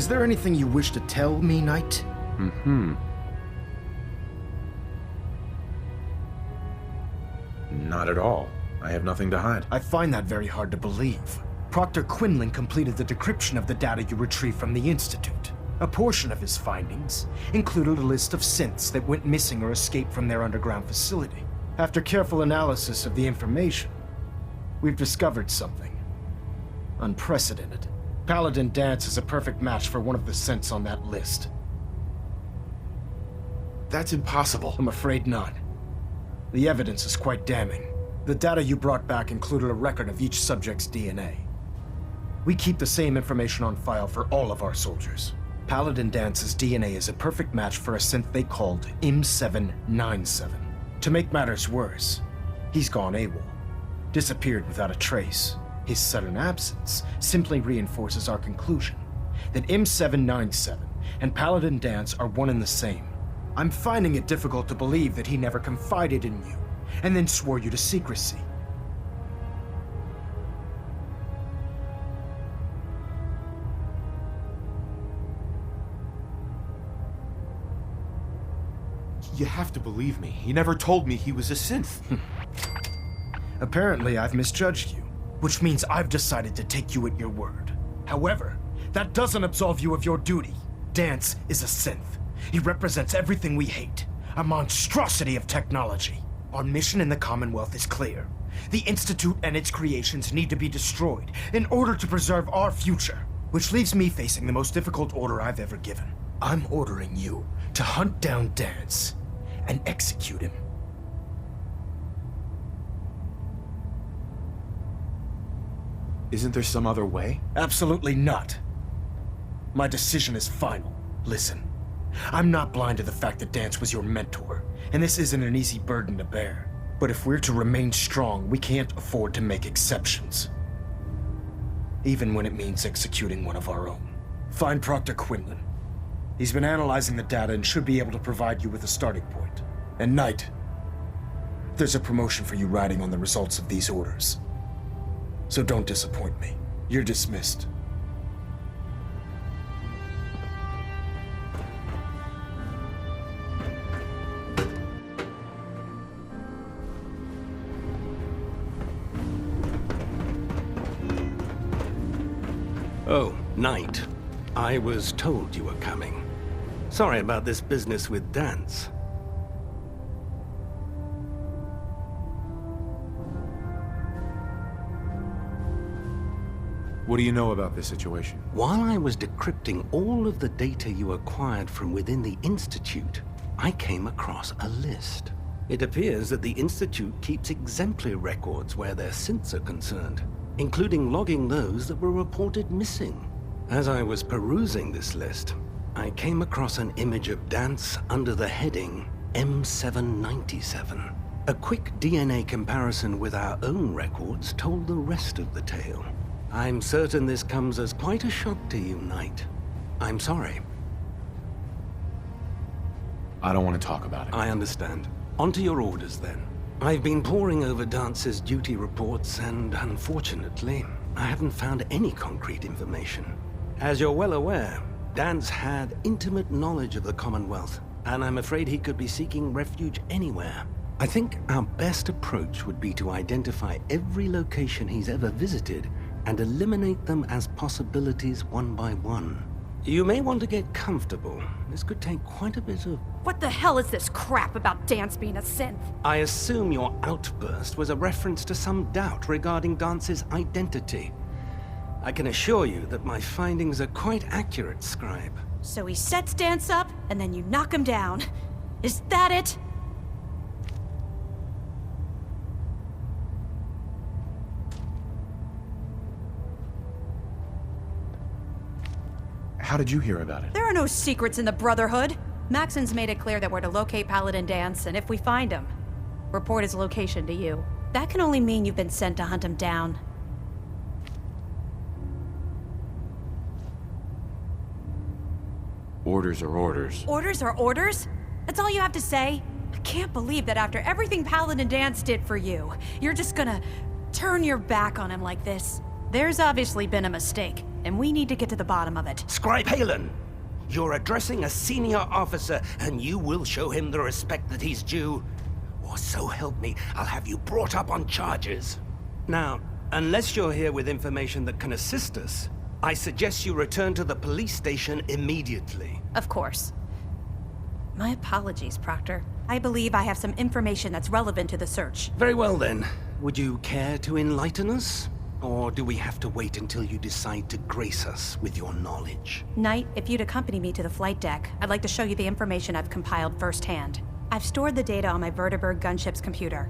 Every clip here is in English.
Is there anything you wish to tell me, Knight? Not at all. I have nothing to hide. I find that very hard to believe. Proctor Quinlan completed the decryption of the data you retrieved from the Institute. A portion of his findings included a list of synths that went missing or escaped from their underground facility. After careful analysis of the information, we've discovered something unprecedented. Paladin Dance is a perfect match for one of the synths on that list. That's impossible. I'm afraid not. The evidence is quite damning. The data you brought back included a record of each subject's DNA. We keep the same information on file for all of our soldiers. Paladin Dance's DNA is a perfect match for a synth they called M797. To make matters worse, he's gone AWOL, disappeared without a trace. His sudden absence simply reinforces our conclusion that M797 and Paladin Dance are one and the same. I'm finding it difficult to believe that he never confided in you and then swore you to secrecy. You have to believe me. He never told me he was a synth. Apparently, I've misjudged you, which means I've decided to take you at your word. However, that doesn't absolve you of your duty. Dance is a synth. He represents everything we hate, a monstrosity of technology. Our mission in the Commonwealth is clear. The Institute and its creations need to be destroyed in order to preserve our future, which leaves me facing the most difficult order I've ever given. I'm ordering you to hunt down Dance and execute him. Isn't there some other way? Absolutely not. My decision is final. Listen, I'm not blind to the fact that Dance was your mentor, and this isn't an easy burden to bear. But if we're to remain strong, we can't afford to make exceptions. Even when it means executing one of our own. Find Proctor Quinlan. He's been analyzing the data and should be able to provide you with a starting point. And Knight, there's a promotion for you riding on the results of these orders. So don't disappoint me. You're dismissed. Oh, Knight. I was told you were coming. Sorry about this business with Dance. What do you know about this situation? While I was decrypting all of the data you acquired from within the Institute, I came across a list. It appears that the Institute keeps exemplary records where their synths are concerned, including logging those that were reported missing. As I was perusing this list, I came across an image of Dance under the heading M797. A quick DNA comparison with our own records told the rest of the tale. I'm certain this comes as quite a shock to you, Knight. I'm sorry. I don't want to talk about it. I understand. On to your orders, then. I've been poring over Dance's duty reports, and unfortunately, I haven't found any concrete information. As you're well aware, Dance had intimate knowledge of the Commonwealth, and I'm afraid he could be seeking refuge anywhere. I think our best approach would be to identify every location he's ever visited and eliminate them as possibilities one by one. You may want to get comfortable. This could take quite a bit of... What the hell is this crap about Dance being a synth? I assume your outburst was a reference to some doubt regarding Dance's identity. I can assure you that my findings are quite accurate, Scribe. So he sets Dance up, and then you knock him down. Is that it? How did you hear about it? There are no secrets in the Brotherhood. Maxon's made it clear that we're to locate Paladin Dance, and if we find him, report his location to you. That can only mean you've been sent to hunt him down. Orders are orders. Orders are orders? That's all you have to say? I can't believe that after everything Paladin Dance did for you, you're just gonna turn your back on him like this. There's obviously been a mistake, and we need to get to the bottom of it. Scribe Halen, you're addressing a senior officer, and you will show him the respect that he's due. Or so help me, I'll have you brought up on charges. Now, unless you're here with information that can assist us, I suggest you return to the police station immediately. Of course. My apologies, Proctor. I believe I have some information that's relevant to the search. Very well then. Would you care to enlighten us? Or do we have to wait until you decide to grace us with your knowledge? Knight, if you'd accompany me to the flight deck, I'd like to show you the information I've compiled firsthand. I've stored the data on my Vertibird gunship's computer.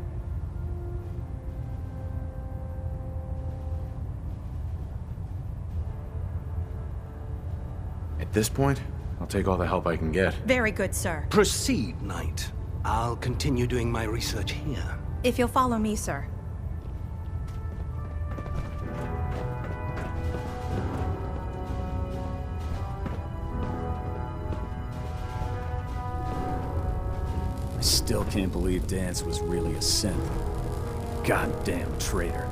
At this point, I'll take all the help I can get. Very good, sir. Proceed, Knight. I'll continue doing my research here. If you'll follow me, sir. I still can't believe Dance was really a synth. Goddamn traitor.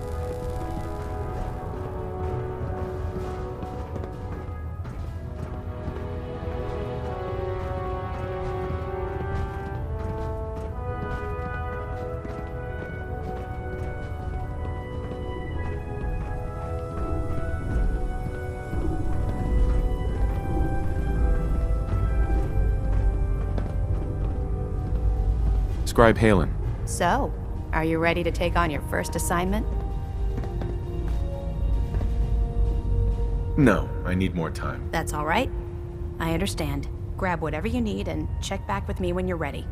Scribe Halen. So, are you ready to take on your first assignment? No, I need more time. That's all right. I understand. Grab whatever you need and check back with me when you're ready.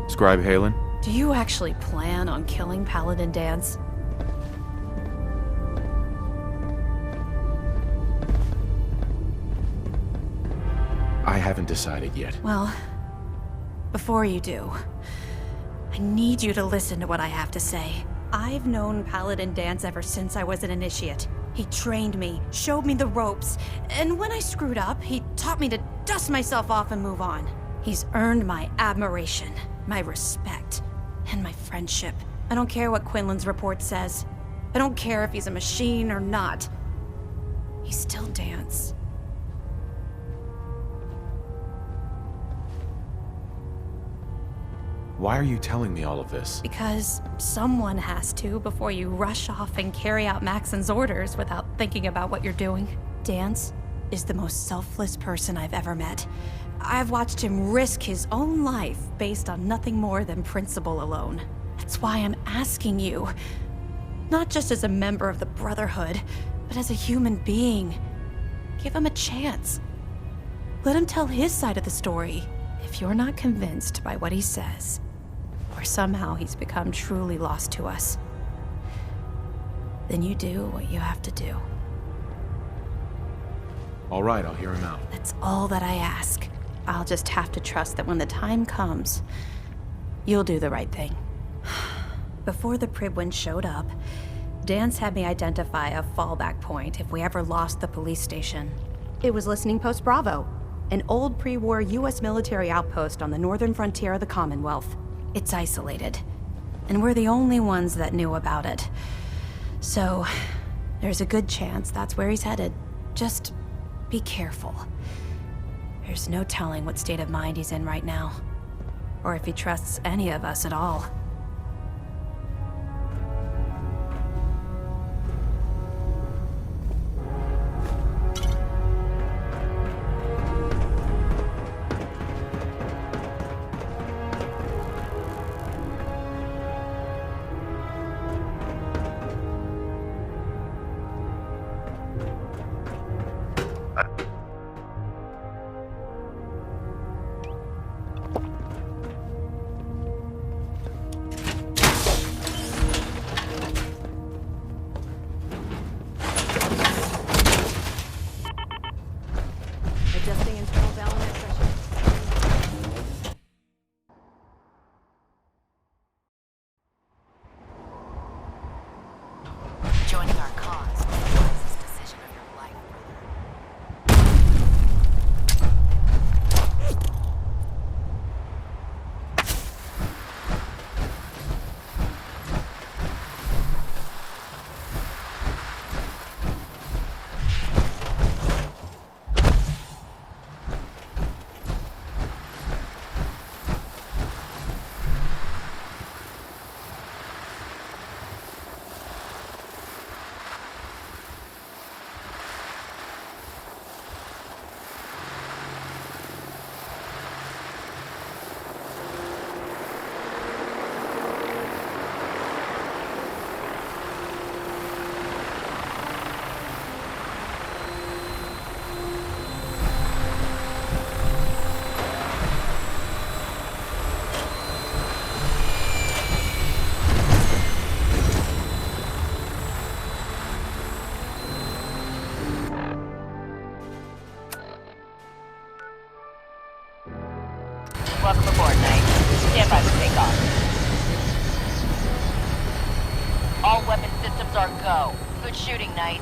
Scribe Halen? Do you actually plan on killing Paladin Dance? I haven't decided yet. Well, before you do, I need you to listen to what I have to say. I've known Paladin Dance ever since I was an initiate. He trained me, showed me the ropes, and when I screwed up, he taught me to dust myself off and move on. He's earned my admiration, my respect, and my friendship. I don't care what Quinlan's report says. I don't care if he's a machine or not. He's still Dance. Why are you telling me all of this? Because someone has to before you rush off and carry out Maxon's orders without thinking about what you're doing. Dance is the most selfless person I've ever met. I've watched him risk his own life based on nothing more than principle alone. That's why I'm asking you, not just as a member of the Brotherhood, but as a human being. Give him a chance. Let him tell his side of the story. If you're not convinced by what he says, or somehow he's become truly lost to us, then you do what you have to do. All right, I'll hear him out. That's all that I ask. I'll just have to trust that when the time comes, you'll do the right thing. Before the Pribwin showed up, Dance had me identify a fallback point if we ever lost the police station. It was Listening Post Bravo, an old pre-war US military outpost on the northern frontier of the Commonwealth. It's isolated, and we're the only ones that knew about it. So, there's a good chance that's where he's headed. Just be careful. There's no telling what state of mind he's in right now, or if he trusts any of us at all. our go. Good shooting, Knight.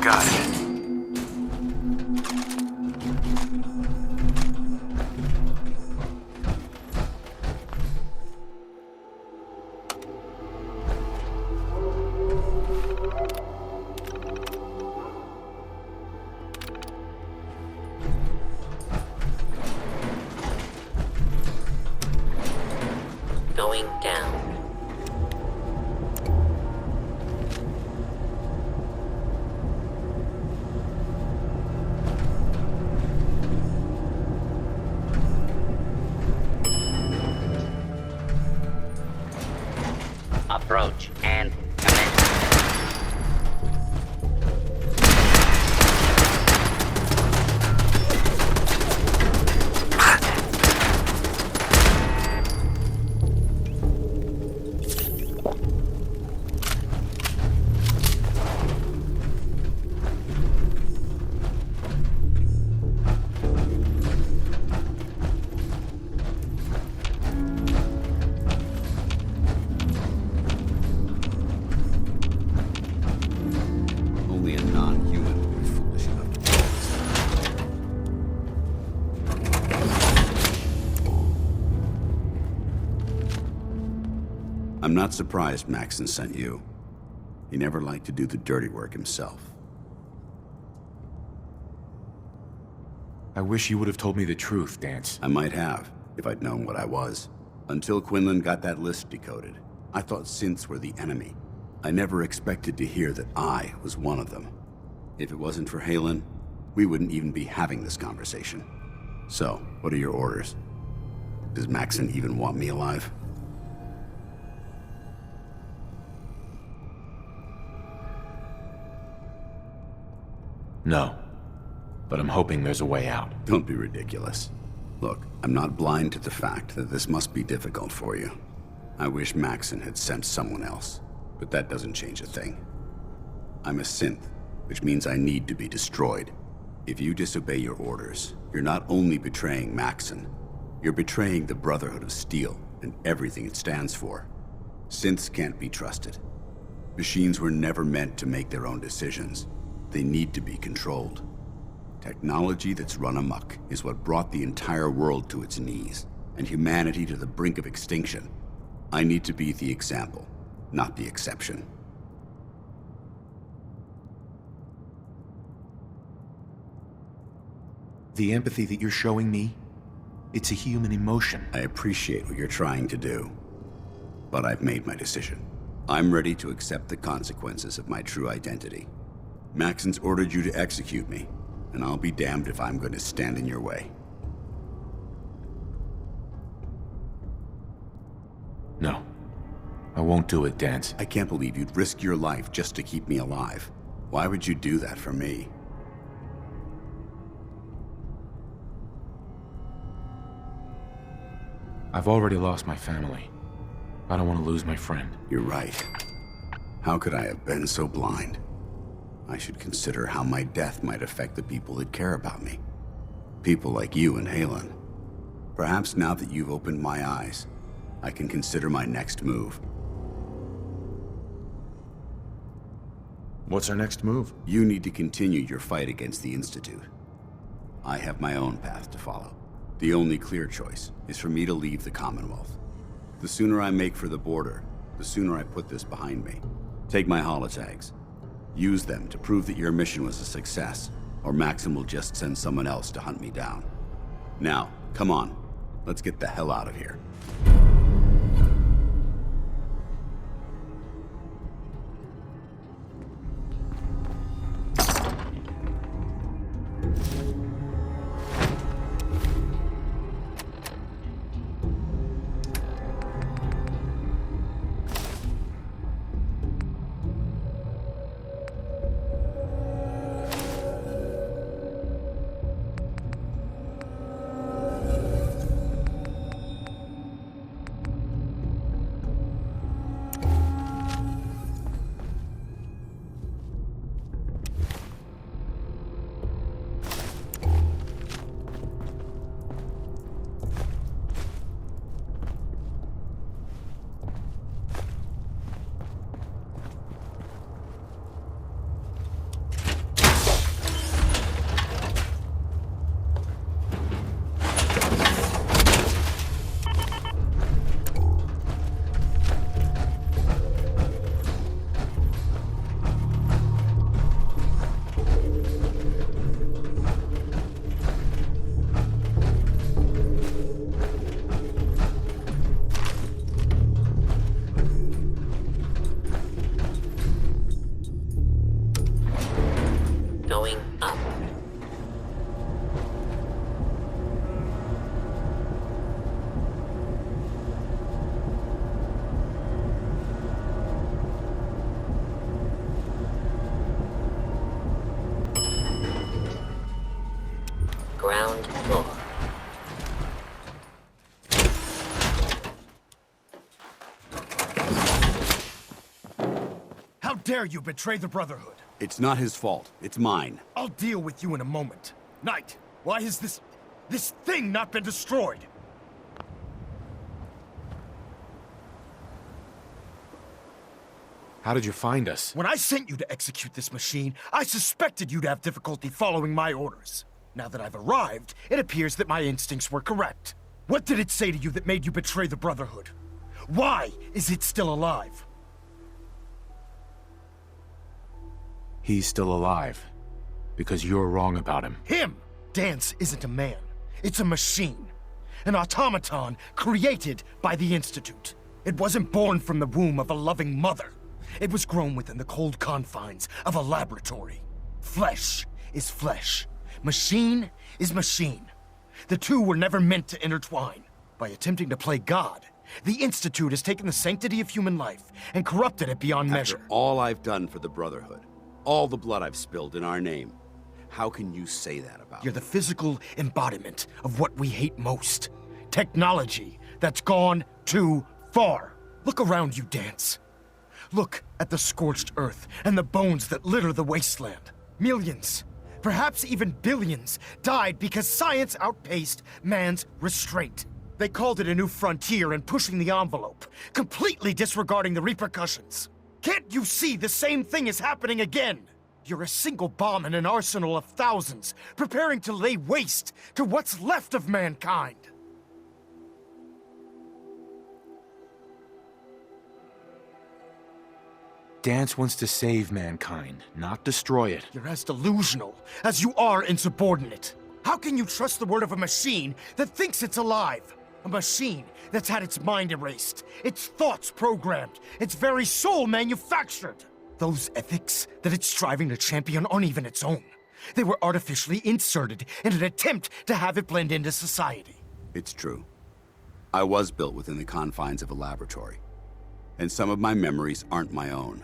Got it. Going down. Approach and commence. Only a non-human would be foolish enough to do this. I'm not surprised Maxon sent you. He never liked to do the dirty work himself. I wish you would have told me the truth, Dance. I might have, if I'd known what I was. Until Quinlan got that list decoded, I thought synths were the enemy. I never expected to hear that I was one of them. If it wasn't for Halen, we wouldn't even be having this conversation. So, what are your orders? Does Maxon even want me alive? No. But I'm hoping there's a way out. Don't be ridiculous. Look, I'm not blind to the fact that this must be difficult for you. I wish Maxon had sent someone else, but that doesn't change a thing. I'm a synth, which means I need to be destroyed. If you disobey your orders, you're not only betraying Maxon, you're betraying the Brotherhood of Steel and everything it stands for. Synths can't be trusted. Machines were never meant to make their own decisions. They need to be controlled. Technology that's run amok is what brought the entire world to its knees, and humanity to the brink of extinction. I need to be the example, not the exception. The empathy that you're showing me, it's a human emotion. I appreciate what you're trying to do, but I've made my decision. I'm ready to accept the consequences of my true identity. Maxon's ordered you to execute me, and I'll be damned if I'm going to stand in your way. No, I won't do it, Dance. I can't believe you'd risk your life just to keep me alive. Why would you do that for me? I've already lost my family. I don't want to lose my friend. You're right. How could I have been so blind? I should consider how my death might affect the people that care about me. People like you and Halen. Perhaps now that you've opened my eyes, I can consider my next move. What's our next move? You need to continue your fight against the Institute. I have my own path to follow. The only clear choice is for me to leave the Commonwealth. The sooner I make for the border, the sooner I put this behind me. Take my holotags. Use them to prove that your mission was a success, or Maxim will just send someone else to hunt me down. Now, come on. Let's get the hell out of here. Going up. Ground floor. How dare you betray the Brotherhood? It's not his fault. It's mine. I'll deal with you in a moment. Knight, why has this thing not been destroyed? How did you find us? When I sent you to execute this machine, I suspected you'd have difficulty following my orders. Now that I've arrived, it appears that my instincts were correct. What did it say to you that made you betray the Brotherhood? Why is it still alive? He's still alive. Because you're wrong about him. Him! Dance isn't a man. It's a machine. An automaton created by the Institute. It wasn't born from the womb of a loving mother. It was grown within the cold confines of a laboratory. Flesh is flesh. Machine is machine. The two were never meant to intertwine. By attempting to play God, the Institute has taken the sanctity of human life and corrupted it beyond measure. After all I've done for the Brotherhood, all the blood I've spilled in our name, how can you say that about You're me? the physical embodiment of what we hate most. Technology that's gone too far. Look around you, Dance. Look at the scorched earth and the bones that litter the wasteland. Millions, perhaps even billions, died because science outpaced man's restraint. They called it a new frontier and pushing the envelope, completely disregarding the repercussions. Can't you see the same thing is happening again? You're a single bomb in an arsenal of thousands, preparing to lay waste to what's left of mankind. Dance wants to save mankind, not destroy it. You're as delusional as you are insubordinate. How can you trust the word of a machine that thinks it's alive? A machine that's had its mind erased, its thoughts programmed, its very soul manufactured. Those ethics that it's striving to champion aren't even its own. They were artificially inserted in an attempt to have it blend into society. It's true. I was built within the confines of a laboratory, and some of my memories aren't my own.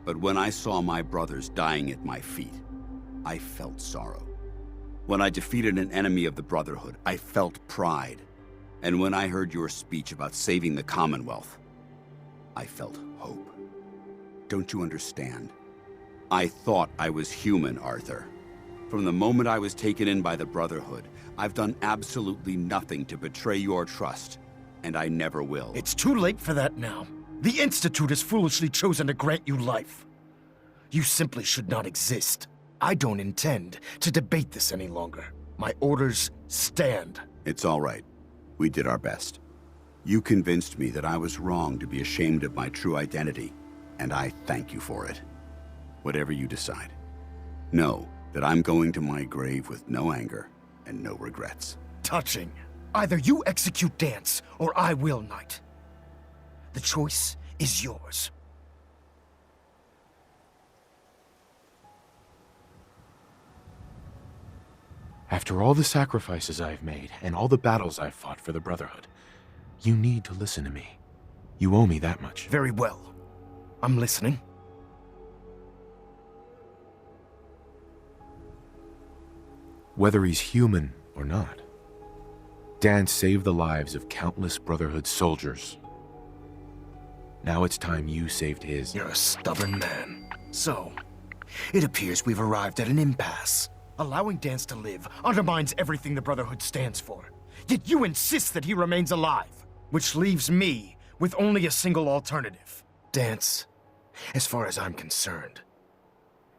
But when I saw my brothers dying at my feet, I felt sorrow. When I defeated an enemy of the Brotherhood, I felt pride. And when I heard your speech about saving the Commonwealth, I felt hope. Don't you understand? I thought I was human, Arthur. From the moment I was taken in by the Brotherhood, I've done absolutely nothing to betray your trust, and I never will. It's too late for that now. The Institute has foolishly chosen to grant you life. You simply should not exist. I don't intend to debate this any longer. My orders stand. It's all right. We did our best. You convinced me that I was wrong to be ashamed of my true identity, and I thank you for it. Whatever you decide. Know that I'm going to my grave with no anger and no regrets. Touching. Either you execute Dance, or I will, Knight. The choice is yours. After all the sacrifices I've made and all the battles I've fought for the Brotherhood, you need to listen to me. You owe me that much. Very well. I'm listening. Whether he's human or not, Dan saved the lives of countless Brotherhood soldiers. Now it's time you saved his. You're a stubborn man. So, it appears we've arrived at an impasse. Allowing Dance to live undermines everything the Brotherhood stands for. Yet you insist that he remains alive, which leaves me with only a single alternative. Dance, as far as I'm concerned,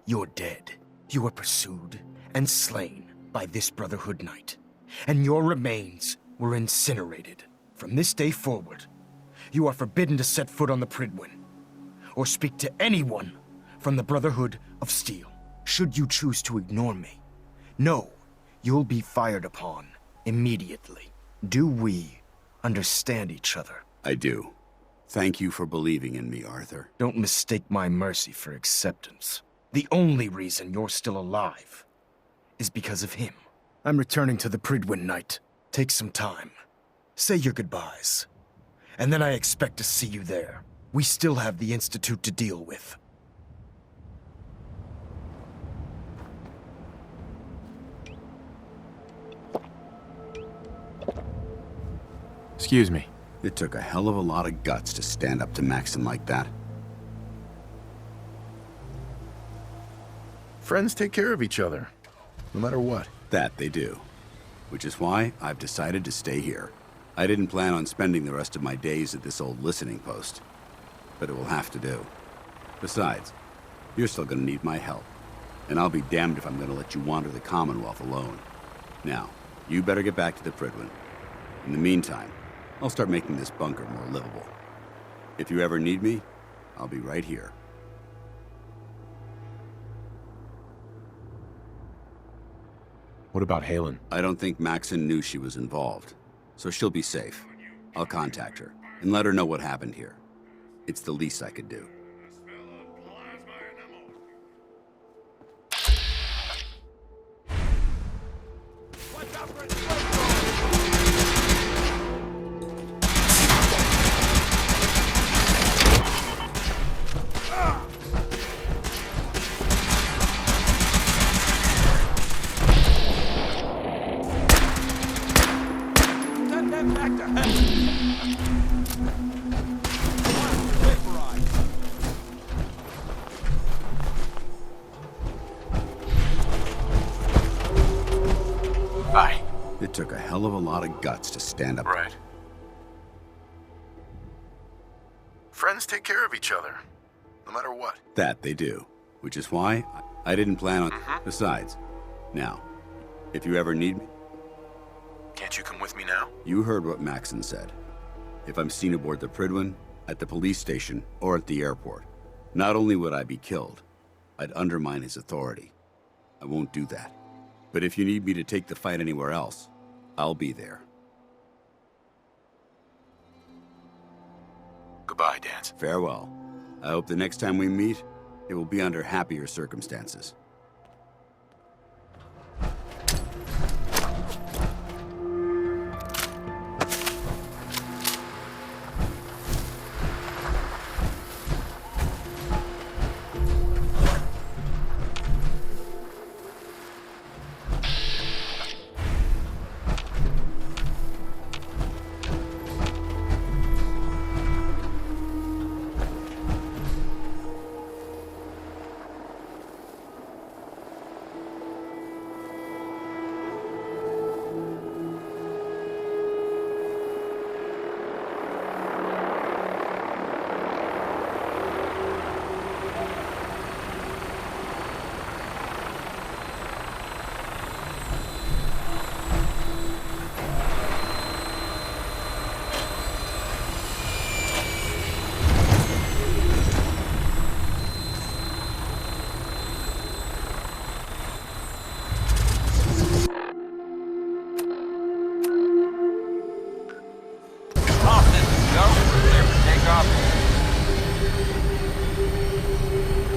you're dead. You were pursued and slain by this Brotherhood Knight, and your remains were incinerated. From this day forward, you are forbidden to set foot on the Pridwin, or speak to anyone from the Brotherhood of Steel. Should you choose to ignore me, know you'll be fired upon immediately. Do we understand each other? I do. Thank you for believing in me, Arthur. Don't mistake my mercy for acceptance. The only reason you're still alive is because of him. I'm returning to the Pridwin, Knight. Take some time. Say your goodbyes. And then I expect to see you there. We still have the Institute to deal with. Excuse me. It took a hell of a lot of guts to stand up to Maxon like that. Friends take care of each other, no matter what. That they do. Which is why I've decided to stay here. I didn't plan on spending the rest of my days at this old listening post, but it will have to do. Besides, you're still gonna need my help, and I'll be damned if I'm gonna let you wander the Commonwealth alone. Now, you better get back to the Pridwin. In the meantime, I'll start making this bunker more livable. If you ever need me, I'll be right here. What about Halen? I don't think Maxon knew she was involved, so she'll be safe. I'll contact her and let her know what happened here. It's the least I could do. Hi. It took a hell of a lot of guts to stand up. Right. Friends take care of each other, no matter what. That they do, which is why I didn't plan on... Besides, now, if you ever need me... Can't you come with me now? You heard what Maxon said. If I'm seen aboard the Prydwen, at the police station, or at the airport, not only would I be killed, I'd undermine his authority. I won't do that. But if you need me to take the fight anywhere else, I'll be there. Goodbye, Dance. Farewell. I hope the next time we meet, it will be under happier circumstances.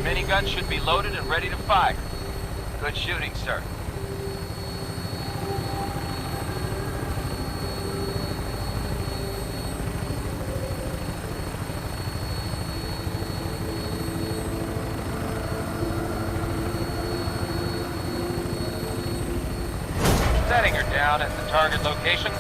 Minigun should be loaded and ready to fire. Good shooting, sir. Setting her down at the target location.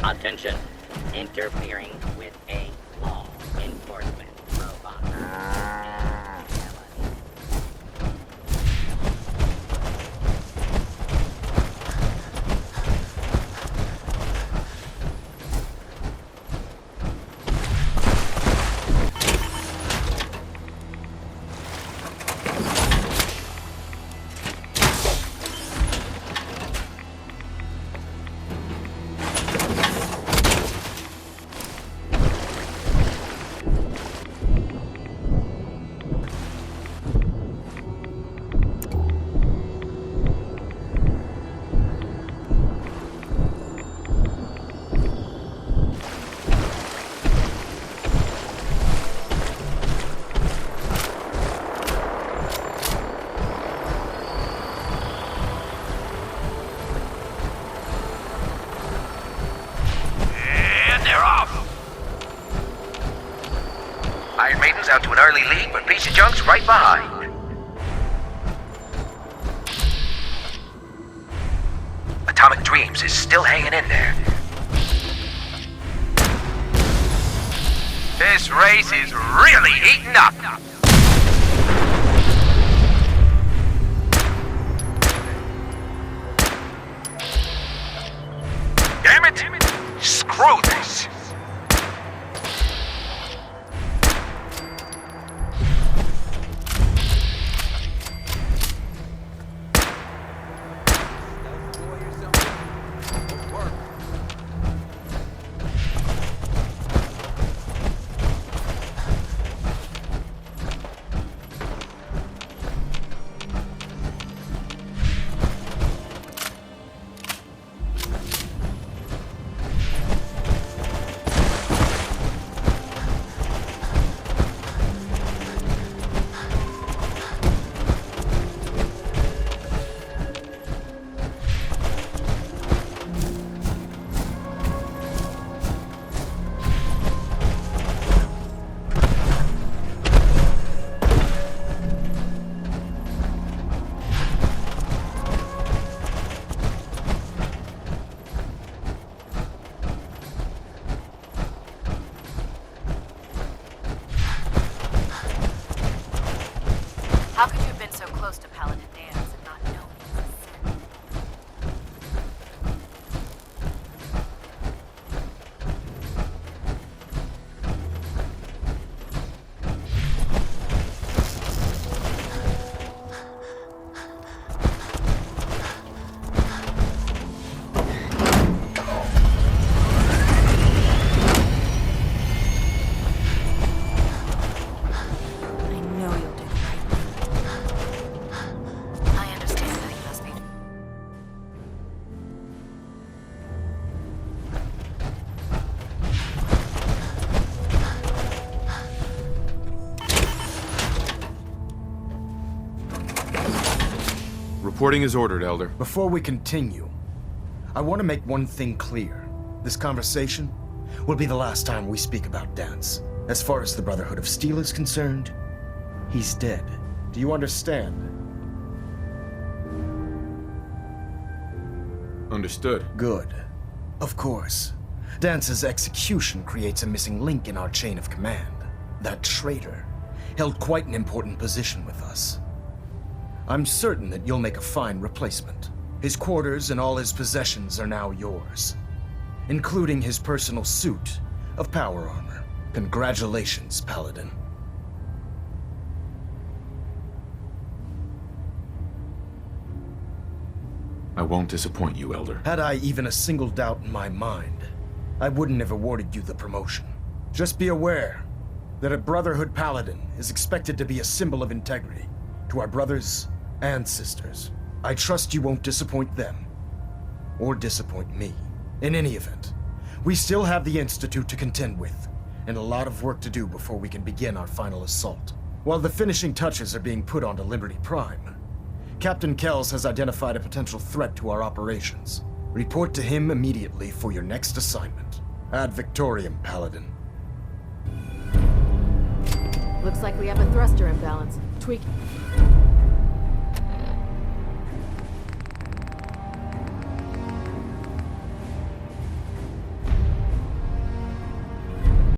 Attention. Interfering with a law enforcement robot. Iron Maiden's out to an early lead, but Piece of Junk's right behind. Atomic Dreams is still hanging in there. This race is really heating up. Damn it! Screw this! How could you have been so close to Paladin Dance and not know he was a sin? I know you'll do the right thing. I understand that he must be. Reporting is ordered, Elder. Before we continue, I want to make one thing clear. This conversation will be the last time we speak about Dance. As far as the Brotherhood of Steel is concerned, he's dead. Do you understand? Understood. Good. Of course. Dance's execution creates a missing link in our chain of command. That traitor held quite an important position with us. I'm certain that you'll make a fine replacement. His quarters and all his possessions are now yours, including his personal suit of power armor. Congratulations, Paladin. I won't disappoint you, Elder. Had I even a single doubt in my mind, I wouldn't have awarded you the promotion. Just be aware that a Brotherhood Paladin is expected to be a symbol of integrity to our brothers and sisters. I trust you won't disappoint them, or disappoint me. In any event, we still have the Institute to contend with, and a lot of work to do before we can begin our final assault. While the finishing touches are being put onto Liberty Prime, Captain Kells has identified a potential threat to our operations. Report to him immediately for your next assignment. Ad Victoriam, Paladin. Looks like we have a thruster imbalance. Tweak.